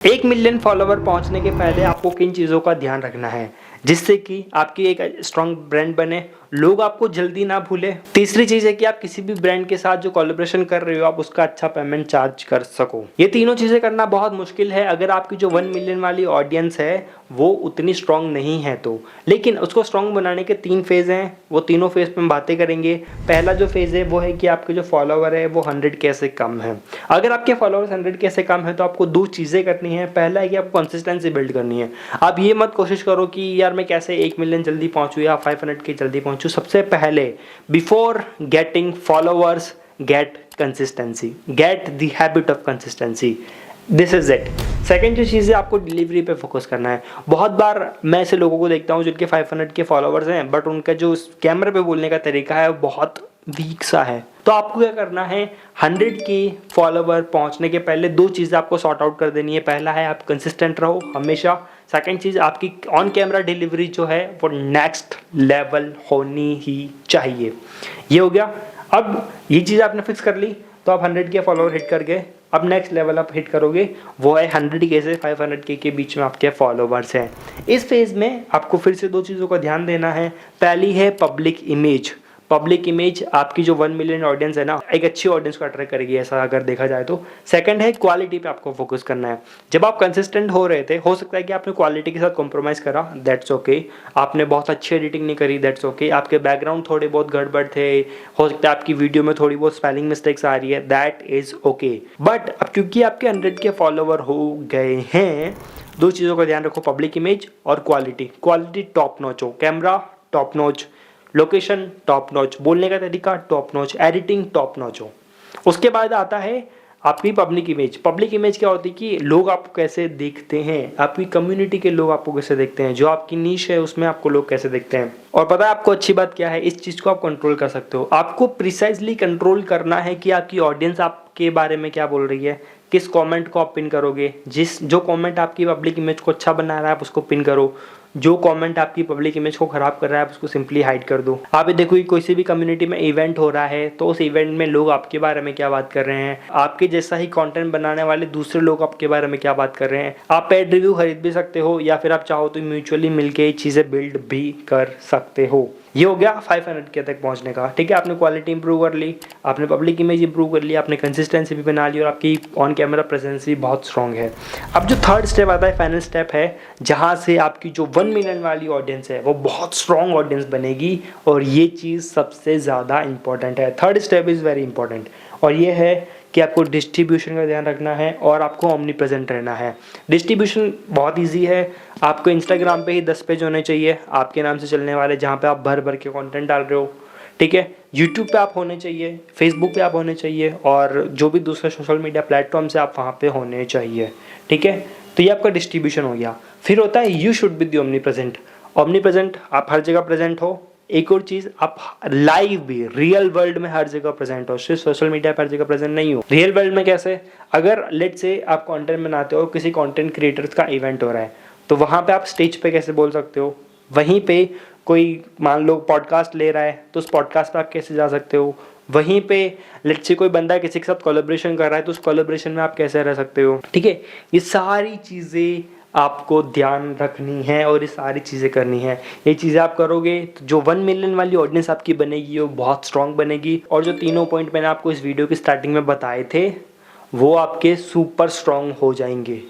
1 million follower पहुंचने के पहले आपको किन चीज़ों का ध्यान रखना है जिससे कि आपकी एक स्ट्रॉन्ग ब्रांड बने, लोग आपको जल्दी ना भूले। तीसरी चीज़ है कि आप किसी भी ब्रांड के साथ जो कोलैबोरेशन कर रहे हो आप उसका अच्छा पेमेंट चार्ज कर सको। ये तीनों चीज़ें करना बहुत मुश्किल है अगर आपकी जो 1 मिलियन वाली ऑडियंस है वो उतनी स्ट्रॉन्ग नहीं है तो। लेकिन उसको स्ट्रॉन्ग बनाने के 3 फेज़ हैं, वो तीनों फेज़ पे हम बातें करेंगे। पहला जो फेज़ है वो है कि आपके जो फॉलोवर है वो 100K से कम है। अगर आपके फॉलोवर्स 100K से कम है तो आपको 2 चीज़ें करनी है। पहला है कि आपको कंसिस्टेंसी बिल्ड करनी है। आप ये मत कोशिश करो कि यार मैं कैसे 1 मिलियन जल्दी पहुंचूं या 500K जल्दी पहुंचूं। सबसे पहले before getting followers get consistency, get the habit of consistency. This is it. Second जो चीज़ है आपको डिलीवरी पे फोकस करना है। बहुत बार मैं ऐसे लोगों को देखता हूँ जिनके 500K फॉलोवर्स हैं बट उनका जो कैमरे पे बोलने का तरीका है वो बहुत वीक सा है। तो आपको क्या करना है, 100K फॉलोवर पहुंचने के पहले 2 चीज़ें आपको सॉर्ट आउट कर देनी है। पहला है आप कंसिस्टेंट रहो हमेशा। सेकंड चीज़ आपकी ऑन कैमरा डिलीवरी जो है वो नेक्स्ट लेवल होनी ही चाहिए। ये हो गया। अब ये चीज़ आपने फिक्स कर ली तो आप 100K फॉलोवर हिट कर गए। अब नेक्स्ट लेवल आप हिट करोगे वो है 100K से 500K के बीच में आपके फॉलोवर्स हैं। इस फेज़ में आपको फिर से 2 चीज़ों का ध्यान देना है। पहली है पब्लिक इमेज। पब्लिक इमेज आपकी जो 1 मिलियन ऑडियंस है ना, एक अच्छी ऑडियंस को अट्रैक्ट करेगी ऐसा अगर देखा जाए तो। सेकंड है क्वालिटी पे आपको फोकस करना है। जब आप कंसिस्टेंट हो रहे थे, हो सकता है कि आपने क्वालिटी के साथ कॉम्प्रोमाइज़ करा, दैट्स ओके। आपने बहुत अच्छी एडिटिंग नहीं करी, दैट्स ओके। आपके बैकग्राउंड थोड़े बहुत गड़बड़ थे, हो सकता है आपकी वीडियो में थोड़ी बहुत स्पेलिंग मिस्टेक्स आ रही है, दैट इज़ ओके। बट अब क्योंकि आपके 100K फॉलोवर हो गए हैं, 2 चीज़ों का ध्यान रखो, पब्लिक इमेज और क्वालिटी। क्वालिटी टॉप नॉच हो, camera top notch, location top notch, बोलने का तरीका top notch, editing top notch हो। उसके बाद आता है आपकी पब्लिक इमेज। पब्लिक इमेज क्या होती है कि लोग आपको कैसे देखते हैं, आपकी कम्युनिटी के लोग आपको कैसे देखते हैं, जो आपकी नीश है उसमें आपको लोग कैसे देखते हैं। और पता है आपको अच्छी बात क्या है, इस चीज़ को आप कंट्रोल कर सकते हो। आपको प्रिसाइजली कंट्रोल करना है कि आपकी ऑडियंस आपके बारे में क्या बोल रही है, किस कमेंट को आप पिन करोगे। जो कमेंट आपकी पब्लिक इमेज को अच्छा बना रहा है आप उसको पिन करो, जो कमेंट आपकी पब्लिक इमेज को खराब कर रहा है आप उसको सिंपली हाइड कर दो। आप ये देखो कि कोई सी भी कम्युनिटी में इवेंट हो रहा है तो उस इवेंट में लोग आपके बारे में क्या बात कर रहे हैं, आपके जैसा ही कंटेंट बनाने वाले दूसरे लोग आपके बारे में क्या बात कर रहे हैं। आप पेड रिव्यू खरीद भी सकते हो या फिर आप चाहो तो म्यूचुअली मिलके चीज़ें बिल्ड भी कर सकते हो। ये हो गया 500K तक पहुंचने का। ठीक है, आपने क्वालिटी इंप्रूव कर ली, आपने पब्लिक इमेज इंप्रूव कर ली, आपने कंसिस्टेंसी भी बना ली और आपकी ऑन कैमरा प्रेजेंस भी बहुत स्ट्रॉन्ग है। अब जो थर्ड स्टेप आता है, फाइनल स्टेप है, जहां से आपकी जो 1 मिलियन वाली ऑडियंस है वो बहुत स्ट्रॉन्ग ऑडियंस बनेगी और ये चीज़ सबसे ज़्यादा इंपॉर्टेंट है। Third step is very important और ये है कि आपको डिस्ट्रीब्यूशन का ध्यान रखना है और आपको ओमनी प्रेजेंट रहना है। डिस्ट्रीब्यूशन बहुत इजी है। आपको इंस्टाग्राम पे ही 10 पेज होने चाहिए आपके नाम से चलने वाले, जहाँ पे आप भर भर के कंटेंट डाल रहे हो। ठीक है, यूट्यूब पे आप होने चाहिए, फेसबुक पे आप होने चाहिए और जो भी दूसरे सोशल मीडिया प्लेटफॉर्म से आप वहाँ पे होने चाहिए। ठीक है, तो ये आपका डिस्ट्रीब्यूशन हो गया। फिर होता है you should be the omni present. Omni present आप हर जगह प्रेजेंट हो। एक और चीज़, आप लाइव भी रियल वर्ल्ड में हर जगह प्रेजेंट हो, सिर्फ सोशल मीडिया पर हर जगह प्रेजेंट नहीं हो। रियल वर्ल्ड में कैसे, अगर लेट से आप कंटेंट बनाते हो, किसी कंटेंट क्रिएटर्स का इवेंट हो रहा है तो वहाँ पे आप स्टेज पे कैसे बोल सकते हो, वहीं पे कोई मान लो पॉडकास्ट ले रहा है तो उस पॉडकास्ट पे आप कैसे जा सकते हो, वहीं पे लेट से कोई बंदा किसी के साथ कोलैबोरेशन कर रहा है तो उस कोलैबोरेशन में आप कैसे रह सकते हो। ठीक है, ये सारी चीज़ें आपको ध्यान रखनी है और ये सारी चीज़ें करनी है। ये चीज़ें आप करोगे तो जो 1 मिलियन वाली ऑडियंस आपकी बनेगी वो बहुत स्ट्रॉन्ग बनेगी और जो तीनों पॉइंट मैंने आपको इस वीडियो की स्टार्टिंग में बताए थे वो आपके सुपर स्ट्रॉन्ग हो जाएंगे।